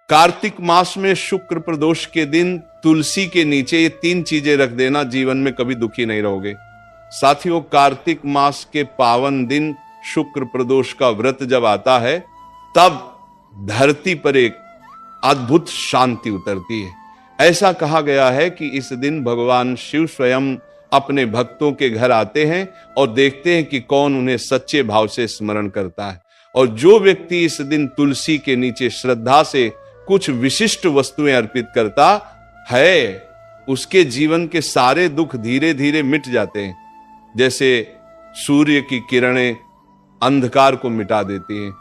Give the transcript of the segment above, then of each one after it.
कार्तिक मास में शुक्र प्रदोष के दिन तुलसी के नीचे ये 3 चीजें रख देना, जीवन में कभी दुखी नहीं रहोगे। साथियों, कार्तिक मास के पावन दिन शुक्र प्रदोष का व्रत जब आता है, तब धरती पर एक अद्भुत शांति उतरती है। ऐसा कहा गया है कि इस दिन भगवान शिव स्वयं अपने भक्तों के घर आते हैं और देखते हैं कि कौन उन्हें सच्चे भाव से स्मरण करता है। और जो व्यक्ति इस दिन तुलसी के नीचे श्रद्धा से कुछ विशिष्ट वस्तुएं अर्पित करता है, उसके जीवन के सारे दुख धीरे धीरे मिट जाते हैं। जैसे सूर्य की किरणें अंधकार को मिटा देती हैं।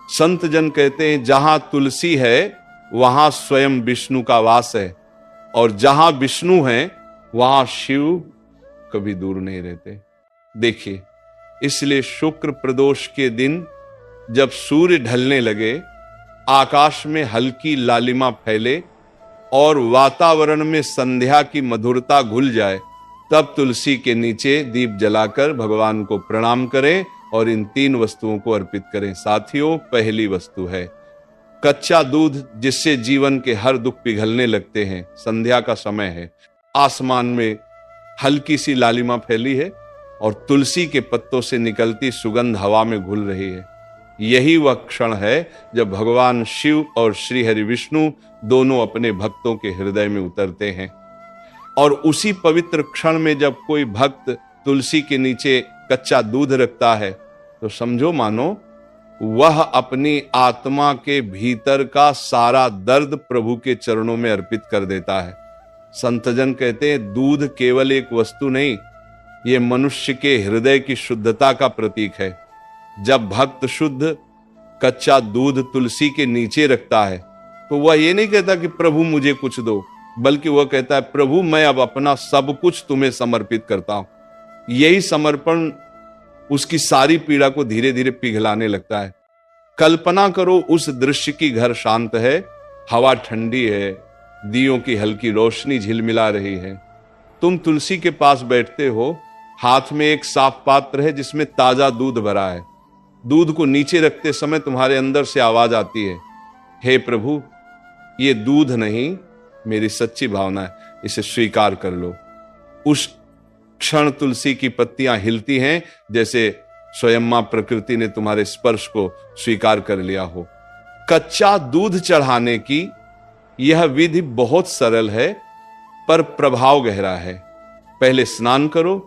संत जन कहते हैं, जहां तुलसी है वहां स्वयं विष्णु का वास है, और जहां विष्णु है वहां शिव कभी दूर नहीं रहते। देखिए, इसलिए शुक्र प्रदोष के दिन जब सूर्य ढलने लगे, आकाश में हल्की लालिमा फैले और वातावरण में संध्या की मधुरता घुल जाए, तब तुलसी के नीचे दीप जलाकर भगवान को प्रणाम करें और इन 3 वस्तुओं को अर्पित करें। साथियों, पहली वस्तु है कच्चा दूध, जिससे जीवन के हर दुख पिघलने लगते हैं। संध्या का समय है, आसमान में हल्की सी लालिमा फैली है और तुलसी के पत्तों से निकलती सुगंध हवा में घुल रही है। यही वह क्षण है जब भगवान शिव और श्री हरि विष्णु दोनों अपने भक्तों के हृदय में उतरते हैं। और उसी पवित्र क्षण में जब कोई भक्त तुलसी के नीचे कच्चा दूध रखता है, तो समझो मानो वह अपनी आत्मा के भीतर का सारा दर्द प्रभु के चरणों में अर्पित कर देता है। संतजन कहते हैं, दूध केवल एक वस्तु नहीं, ये मनुष्य के हृदय की शुद्धता का प्रतीक है। जब भक्त शुद्ध कच्चा दूध तुलसी के नीचे रखता है, तो वह ये नहीं कहता कि प्रभु मुझे कुछ दो, बल्कि वह कहता है, प्रभु मैं अब अपना सब कुछ तुम्हें समर्पित करता हूं। यही समर्पण उसकी सारी पीड़ा को धीरे धीरे पिघलाने लगता है। कल्पना करो उस दृश्य की, घर शांत है, हवा ठंडी है, दियों की हल्की रोशनी झिलमिला रही है। तुम तुलसी के पास बैठते हो, हाथ में एक साफ पात्र है जिसमें ताजा दूध भरा है। दूध को नीचे रखते समय तुम्हारे अंदर से आवाज आती है, हे प्रभु, ये दूध नहीं, मेरी सच्ची भावना है, इसे स्वीकार कर लो। उस क्षण तुलसी की पत्तियां हिलती हैं, जैसे स्वयं मां प्रकृति ने तुम्हारे स्पर्श को स्वीकार कर लिया हो। कच्चा दूध चढ़ाने की यह विधि बहुत सरल है, पर प्रभाव गहरा है। पहले स्नान करो,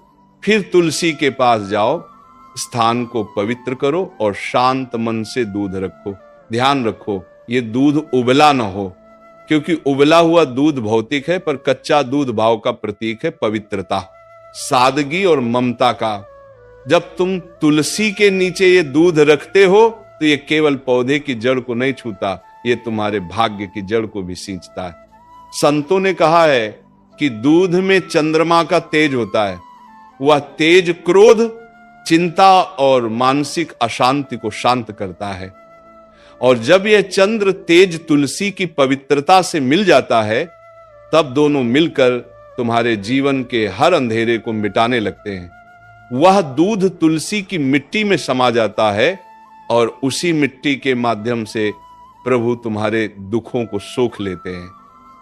फिर तुलसी के पास जाओ, स्थान को पवित्र करो और शांत मन से दूध रखो। ध्यान रखो, ये दूध उबला न हो, क्योंकि उबला हुआ दूध भौतिक है, पर कच्चा दूध भाव का प्रतीक है, पवित्रता, सादगी और ममता का। जब तुम तुलसी के नीचे ये दूध रखते हो, तो ये केवल पौधे की जड़ को नहीं छूता, ये तुम्हारे भाग्य की जड़ को भी सींचता है। संतों ने कहा है कि दूध में चंद्रमा का तेज होता है। वह तेज क्रोध, चिंता और मानसिक अशांति को शांत करता है। और जब यह चंद्र तेज तुलसी की पवित्रता से मिल जाता है, तब दोनों मिलकर तुम्हारे जीवन के हर अंधेरे को मिटाने लगते हैं। वह दूध तुलसी की मिट्टी में समा जाता है और उसी मिट्टी के माध्यम से प्रभु तुम्हारे दुखों को सोख लेते हैं।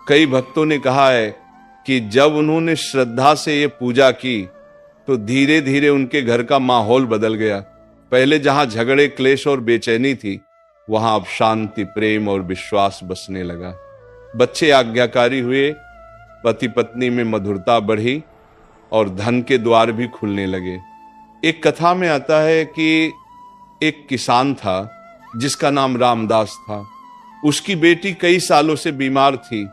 कई भक्तों ने कहा है कि जब उन्होंने श्रद्धा से ये पूजा की, तो धीरे धीरे उनके घर का माहौल बदल गया। पहले जहां झगड़े, क्लेश और बेचैनी थी, वहां अब शांति, प्रेम और विश्वास बसने लगा। बच्चे आज्ञाकारी हुए, पति पत्नी में मधुरता बढ़ी और धन के द्वार भी खुलने लगे। एक कथा में आता है कि एक किसान था जिसका नाम रामदास था। उसकी बेटी कई सालों से बीमार थी,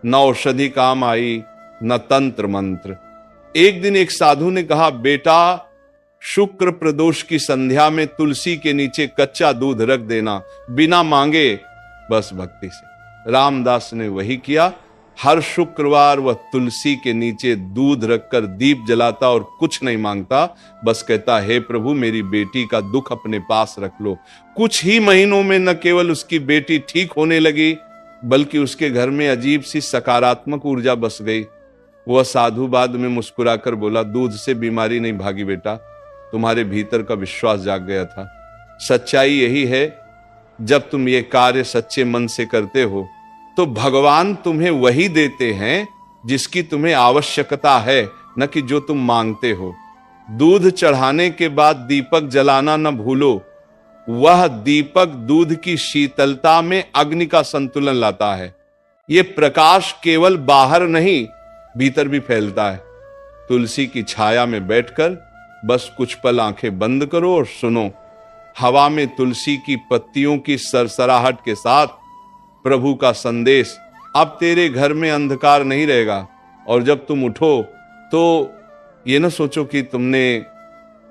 न औषधि काम आई, न तंत्र मंत्र। एक दिन एक साधु ने कहा, बेटा, शुक्र प्रदोष की संध्या में तुलसी के नीचे कच्चा दूध रख देना, बिना मांगे, बस भक्ति से। रामदास ने वही किया। हर शुक्रवार वह तुलसी के नीचे दूध रखकर दीप जलाता और कुछ नहीं मांगता, बस कहता, हे प्रभु, मेरी बेटी का दुख अपने पास रख लो। कुछ ही महीनों में न केवल उसकी बेटी ठीक होने लगी, बल्कि उसके घर में अजीब सी सकारात्मक ऊर्जा बस गई। वह साधु बाद में मुस्कुराकर बोला, दूध से बीमारी नहीं भागी बेटा, तुम्हारे भीतर का विश्वास जाग गया था। सच्चाई यही है जब तुम ये कार्य सच्चे मन से करते हो तो भगवान तुम्हें वही देते हैं जिसकी तुम्हें आवश्यकता है, न कि जो तुम मांगते हो। दूध चढ़ाने के बाद दीपक जलाना न भूलो। वह दीपक दूध की शीतलता में अग्नि का संतुलन लाता है। ये प्रकाश केवल बाहर नहीं, भीतर भी फैलता है। तुलसी की छाया में बैठकर बस कुछ पल आंखें बंद करो और सुनो। हवा में तुलसी की पत्तियों की सरसराहट के साथ प्रभु का संदेश, अब तेरे घर में अंधकार नहीं रहेगा। और जब तुम उठो तो ये ना सोचो कि तुमने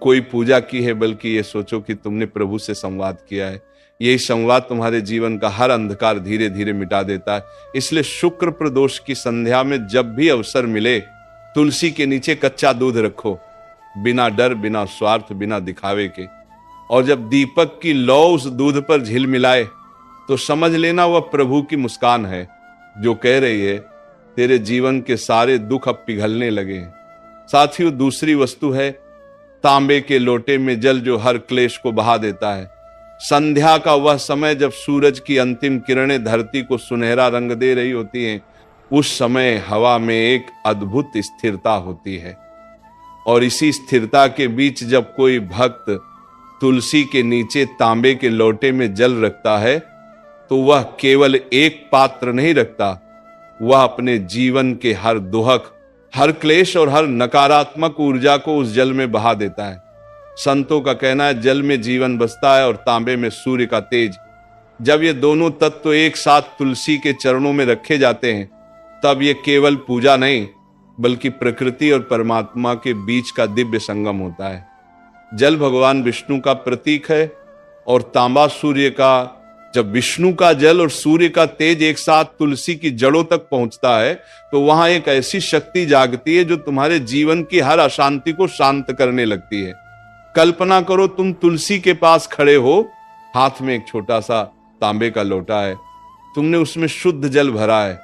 कोई पूजा की है, बल्कि ये सोचो कि तुमने प्रभु से संवाद किया है। यही संवाद तुम्हारे जीवन का हर अंधकार धीरे धीरे मिटा देता है। इसलिए शुक्र प्रदोष की संध्या में जब भी अवसर मिले, तुलसी के नीचे कच्चा दूध रखो, बिना डर, बिना स्वार्थ, बिना दिखावे के। और जब दीपक की लौ उस दूध पर झिलमिलाए तो समझ लेना वह प्रभु की मुस्कान है, जो कह रही है तेरे जीवन के सारे दुख अब पिघलने लगे हैं। साथियों, दूसरी वस्तु है तांबे के लोटे में जल, जो हर क्लेश को बहा देता है। संध्या का वह समय जब सूरज की अंतिम किरणें धरती को सुनहरा रंग दे रही होती हैं, उस समय हवा में एक अद्भुत स्थिरता होती है। और इसी स्थिरता के बीच जब कोई भक्त तुलसी के नीचे तांबे के लोटे में जल रखता है तो वह केवल एक पात्र नहीं रखता, वह अपने जीवन के हर दुहक, हर क्लेश और हर नकारात्मक ऊर्जा को उस जल में बहा देता है। संतों का कहना है जल में जीवन बसता है और तांबे में सूर्य का तेज। जब ये दोनों तत्व एक साथ तुलसी के चरणों में रखे जाते हैं, तब ये केवल पूजा नहीं, बल्कि प्रकृति और परमात्मा के बीच का दिव्य संगम होता है। जल भगवान विष्णु का प्रतीक है और तांबा सूर्य का। जब विष्णु का जल और सूर्य का तेज एक साथ तुलसी की जड़ों तक पहुंचता है तो वहां एक ऐसी शक्ति जागती है जो तुम्हारे जीवन की हर अशांति को शांत करने लगती है। कल्पना करो तुम तुलसी के पास खड़े हो, हाथ में एक छोटा सा तांबे का लोटा है, तुमने उसमें शुद्ध जल भरा है।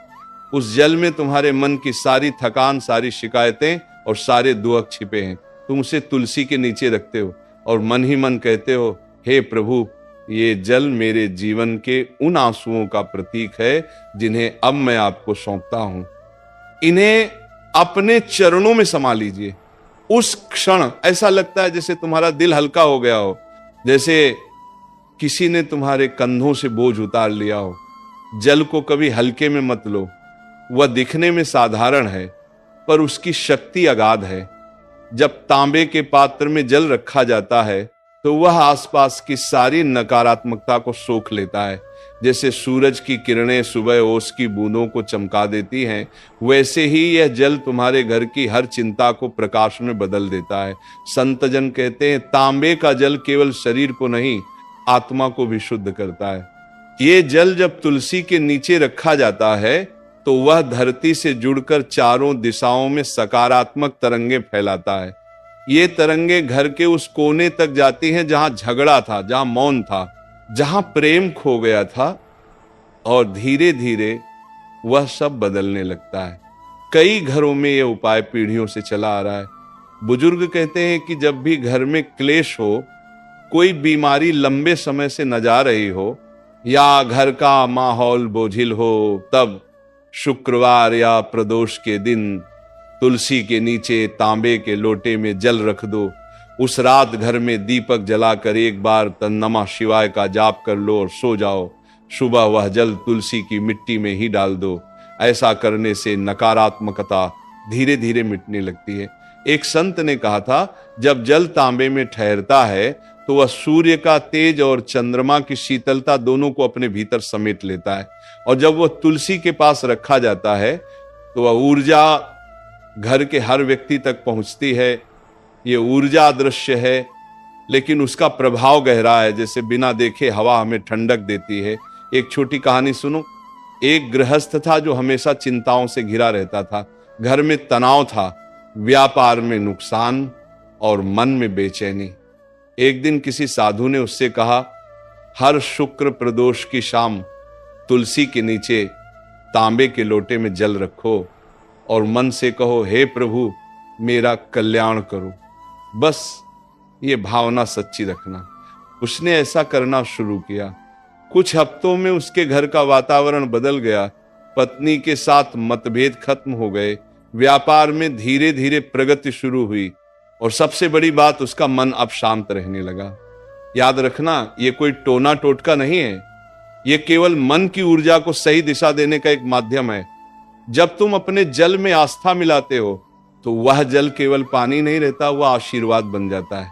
उस जल में तुम्हारे मन की सारी थकान, सारी शिकायतें और सारे दुख छिपे हैं। तुम उसे तुलसी के नीचे रखते हो और मन ही मन कहते हो, हे प्रभु, ये जल मेरे जीवन के उन आंसुओं का प्रतीक है जिन्हें अब मैं आपको सौंपता हूं। इन्हें अपने चरणों में समा लीजिए। उस क्षण ऐसा लगता है जैसे तुम्हारा दिल हल्का हो गया हो, जैसे किसी ने तुम्हारे कंधों से बोझ उतार लिया हो। जल को कभी हल्के में मत लो। वह दिखने में साधारण है पर उसकी शक्ति अगाध है। जब तांबे के पात्र में जल रखा जाता है तो वह आसपास की सारी नकारात्मकता को सोख लेता है। जैसे सूरज की किरणें सुबह ओस की बूंदों को चमका देती हैं, वैसे ही यह जल तुम्हारे घर की हर चिंता को प्रकाश में बदल देता है। संतजन कहते हैं तांबे का जल केवल शरीर को नहीं, आत्मा को भी शुद्ध करता है। ये जल जब तुलसी के नीचे रखा जाता है तो वह धरती से जुड़कर चारों दिशाओं में सकारात्मक तरंगे फैलाता है। ये तरंगे घर के उस कोने तक जाती हैं जहां झगड़ा था, जहां मौन था, जहां प्रेम खो गया था, और धीरे धीरे वह सब बदलने लगता है। कई घरों में यह उपाय पीढ़ियों से चला आ रहा है। बुजुर्ग कहते हैं कि जब भी घर में क्लेश हो, कोई बीमारी लंबे समय से न जा रही हो या घर का माहौल बोझिल हो, तब शुक्रवार या प्रदोष के दिन तुलसी के नीचे तांबे के लोटे में जल रख दो। उस रात घर में दीपक जलाकर एक बार तन्नमा शिवाय का जाप कर लो और सो जाओ। सुबह वह जल तुलसी की मिट्टी में ही डाल दो। ऐसा करने से नकारात्मकता धीरे धीरे मिटने लगती है। एक संत ने कहा था, जब जल तांबे में ठहरता है तो वह सूर्य का तेज और चंद्रमा की शीतलता दोनों को अपने भीतर समेट लेता है। और जब वह तुलसी के पास रखा जाता है तो वह ऊर्जा घर के हर व्यक्ति तक पहुंचती है। ये ऊर्जा अदृश्य है लेकिन उसका प्रभाव गहरा है। जैसे बिना देखे हवा हमें ठंडक देती है। एक छोटी कहानी सुनो। एक गृहस्थ था जो हमेशा चिंताओं से घिरा रहता था। घर में तनाव था, व्यापार में नुकसान और मन में बेचैनी। एक दिन किसी साधु ने उससे कहा, हर शुक्र प्रदोष की शाम तुलसी के नीचे तांबे के लोटे में जल रखो और मन से कहो, हे प्रभु मेरा कल्याण करो। बस ये भावना सच्ची रखना। उसने ऐसा करना शुरू किया। कुछ हफ्तों में उसके घर का वातावरण बदल गया। पत्नी के साथ मतभेद खत्म हो गए, व्यापार में धीरे धीरे प्रगति शुरू हुई और सबसे बड़ी बात, उसका मन अब शांत रहने लगा। याद रखना, ये कोई टोना टोटका नहीं है, ये केवल मन की ऊर्जा को सही दिशा देने का एक माध्यम है। जब तुम अपने जल में आस्था मिलाते हो तो वह जल केवल पानी नहीं रहता, वह आशीर्वाद बन जाता है।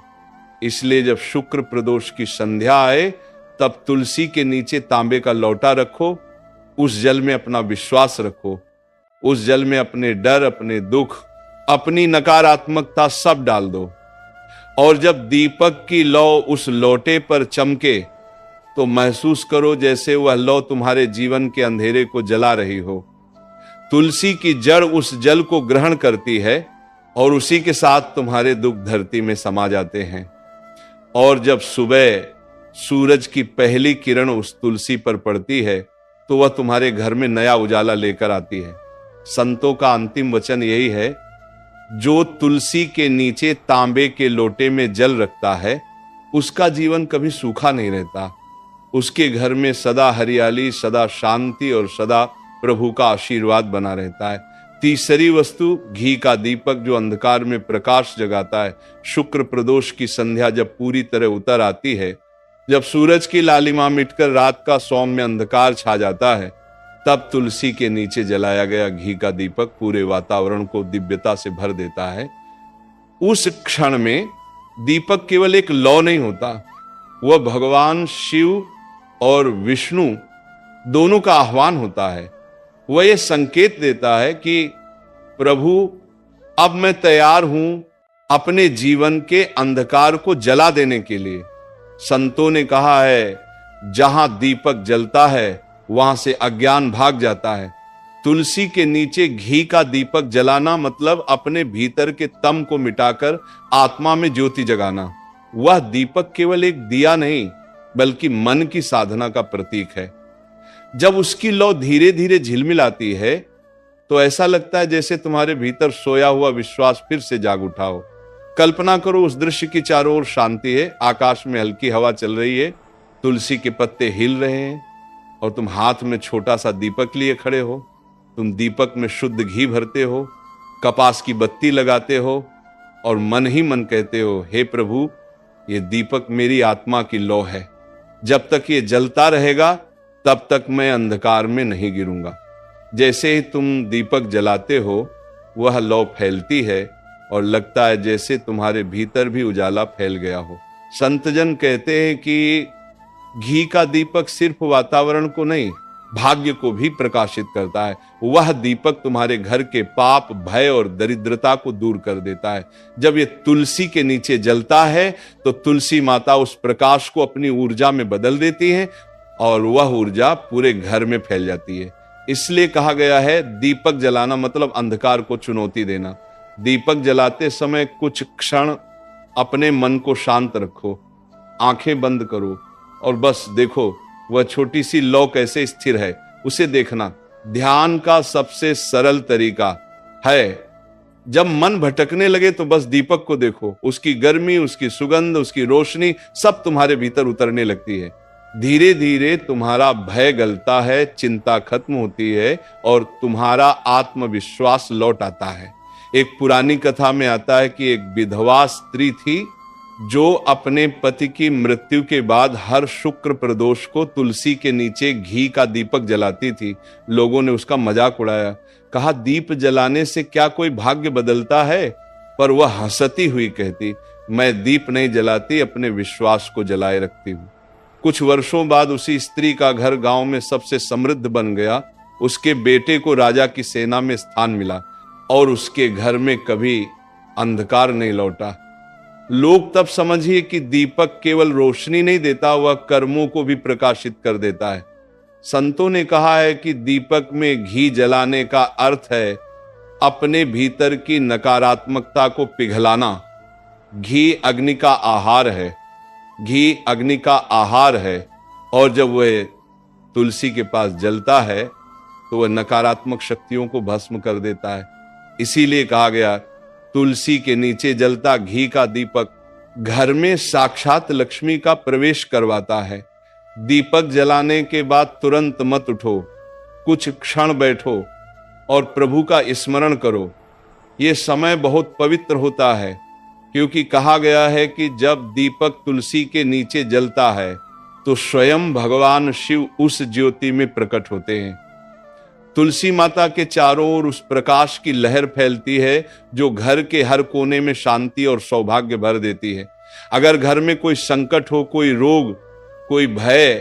इसलिए जब शुक्र प्रदोष की संध्या आए तब तुलसी के नीचे तांबे का लौटा रखो, उस जल में अपना विश्वास रखो, उस जल में अपने डर, अपने दुख, अपनी नकारात्मकता सब डाल दो। और जब दीपक की लौ उस लोटे पर चमके तो महसूस करो जैसे वह लौ तुम्हारे जीवन के अंधेरे को जला रही हो। तुलसी की जड़ उस जल को ग्रहण करती है और उसी के साथ तुम्हारे दुख धरती में समा जाते हैं। और जब सुबह सूरज की पहली किरण उस तुलसी पर पड़ती है तो वह तुम्हारे घर में नया उजाला लेकर आती है। संतों का अंतिम वचन यही है, जो तुलसी के नीचे तांबे के लोटे में जल रखता है उसका जीवन कभी सूखा नहीं रहता। उसके घर में सदा हरियाली, सदा शांति और सदा प्रभु का आशीर्वाद बना रहता है। तीसरी वस्तु, घी का दीपक जो अंधकार में प्रकाश जगाता है। शुक्र प्रदोष की संध्या जब पूरी तरह उतर आती है, जब सूरज की लालिमा मिटकर रात का सौम्य अंधकार छा जाता है, तब तुलसी के नीचे जलाया गया घी का दीपक पूरे वातावरण को दिव्यता से भर देता है। उस क्षण में दीपक केवल एक लौ नहीं होता, वह भगवान शिव और विष्णु दोनों का आह्वान होता है। वह यह संकेत देता है कि प्रभु, अब मैं तैयार हूं अपने जीवन के अंधकार को जला देने के लिए। संतों ने कहा है, जहां दीपक जलता है वहां से अज्ञान भाग जाता है। तुलसी के नीचे घी का दीपक जलाना मतलब अपने भीतर के तम को मिटाकर आत्मा में ज्योति जगाना। वह दीपक केवल एक दिया नहीं बल्कि मन की साधना का प्रतीक है। जब उसकी लौ धीरे धीरे झिलमिलाती है तो ऐसा लगता है जैसे तुम्हारे भीतर सोया हुआ विश्वास फिर से जाग उठा हो। कल्पना करो, उस दृश्य की चारों ओर शांति है, आकाश में हल्की हवा चल रही है, तुलसी के पत्ते हिल रहे हैं और तुम हाथ में छोटा सा दीपक लिए खड़े हो। तुम दीपक में शुद्ध घी भरते हो, कपास की बत्ती लगाते हो और मन ही मन कहते हो, हे प्रभु, ये दीपक मेरी आत्मा की लौ है। जब तक ये जलता रहेगा तब तक मैं अंधकार में नहीं गिरूंगा। जैसे ही तुम दीपक जलाते हो वह लौ फैलती है और लगता है जैसे तुम्हारे भीतर भी उजाला फैल गया हो। संतजन कहते हैं कि घी का दीपक सिर्फ वातावरण को नहीं, भाग्य को भी प्रकाशित करता है। वह दीपक तुम्हारे घर के पाप, भय और दरिद्रता को दूर कर देता है। जब ये तुलसी के नीचे जलता है तो तुलसी माता उस प्रकाश को अपनी ऊर्जा में बदल देती है और वह ऊर्जा पूरे घर में फैल जाती है। इसलिए कहा गया है, दीपक जलाना मतलब अंधकार को चुनौती देना। दीपक जलाते समय कुछ क्षण अपने मन को शांत रखो, आंखें बंद करो और बस देखो वह छोटी सी लौ कैसे स्थिर है, उसे देखना। ध्यान का सबसे सरल तरीका है, जब मन भटकने लगे तो बस दीपक को देखो, उसकी गर्मी, उसकी सुगंध, उसकी रोशनी सब तुम्हारे भीतर उतरने लगती है। धीरे धीरे तुम्हारा भय गलता है, चिंता खत्म होती है और तुम्हारा आत्मविश्वास लौट आता है। एक पुरानी कथा में आता है कि एक विधवा स्त्री थी जो अपने पति की मृत्यु के बाद हर शुक्र प्रदोष को तुलसी के नीचे घी का दीपक जलाती थी। लोगों ने उसका मजाक उड़ाया, कहा, दीप जलाने से क्या कोई भाग्य बदलता है? पर वह हंसती हुई कहती, मैं दीप नहीं जलाती, अपने विश्वास को जलाए रखती हूँ। कुछ वर्षों बाद उसी स्त्री का घर गांव में सबसे समृद्ध बन गया। उसके बेटे को राजा की सेना में स्थान मिला और उसके घर में कभी अंधकार नहीं लौटा। लोग तब समझिए कि दीपक केवल रोशनी नहीं देता, वह कर्मों को भी प्रकाशित कर देता है। संतों ने कहा है कि दीपक में घी जलाने का अर्थ है अपने भीतर की नकारात्मकता को पिघलाना। घी अग्नि का आहार है, घी अग्नि का आहार है और जब वह तुलसी के पास जलता है तो वह नकारात्मक शक्तियों को भस्म कर देता है। इसीलिए कहा गया, तुलसी के नीचे जलता घी का दीपक घर में साक्षात लक्ष्मी का प्रवेश करवाता है। दीपक जलाने के बाद तुरंत मत उठो, कुछ क्षण बैठो और प्रभु का स्मरण करो। ये समय बहुत पवित्र होता है, क्योंकि कहा गया है कि जब दीपक तुलसी के नीचे जलता है तो स्वयं भगवान शिव उस ज्योति में प्रकट होते हैं। तुलसी माता के चारों ओर उस प्रकाश की लहर फैलती है जो घर के हर कोने में शांति और सौभाग्य भर देती है। अगर घर में कोई संकट हो, कोई रोग, कोई भय,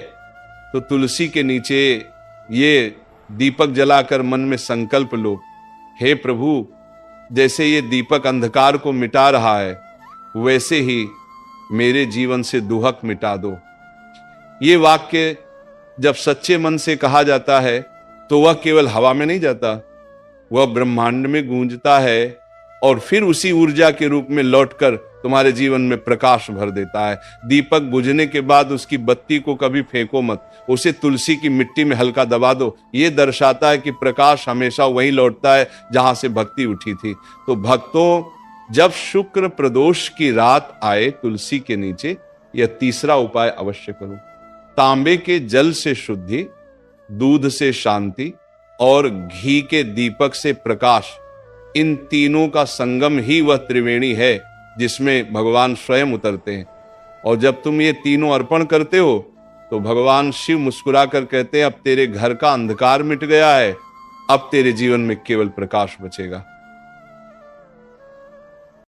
तो तुलसी के नीचे ये दीपक जलाकर मन में संकल्प लो, हे प्रभु, जैसे ये दीपक अंधकार को मिटा रहा है, वैसे ही मेरे जीवन से दुहक मिटा दो। ये वाक्य जब सच्चे मन से कहा जाता है तो वह केवल हवा में नहीं जाता, वह ब्रह्मांड में गूंजता है और फिर उसी ऊर्जा के रूप में लौटकर तुम्हारे जीवन में प्रकाश भर देता है। दीपक बुझने के बाद उसकी बत्ती को कभी फेंको मत, उसे तुलसी की मिट्टी में हल्का दबा दो। ये दर्शाता है कि प्रकाश हमेशा वहीं लौटता है जहां से भक्ति उठी थी। तो भक्तों, जब शुक्र प्रदोष की रात आए तुलसी के नीचे, यह तीसरा उपाय अवश्य करो। तांबे के जल से शुद्धि, दूध से शांति और घी के दीपक से प्रकाश, इन तीनों का संगम ही वह त्रिवेणी है जिसमें भगवान स्वयं उतरते हैं। और जब तुम ये तीनों अर्पण करते हो तो भगवान शिव मुस्कुराकर कहते हैं, अब तेरे घर का अंधकार मिट गया है, अब तेरे जीवन में केवल प्रकाश बचेगा।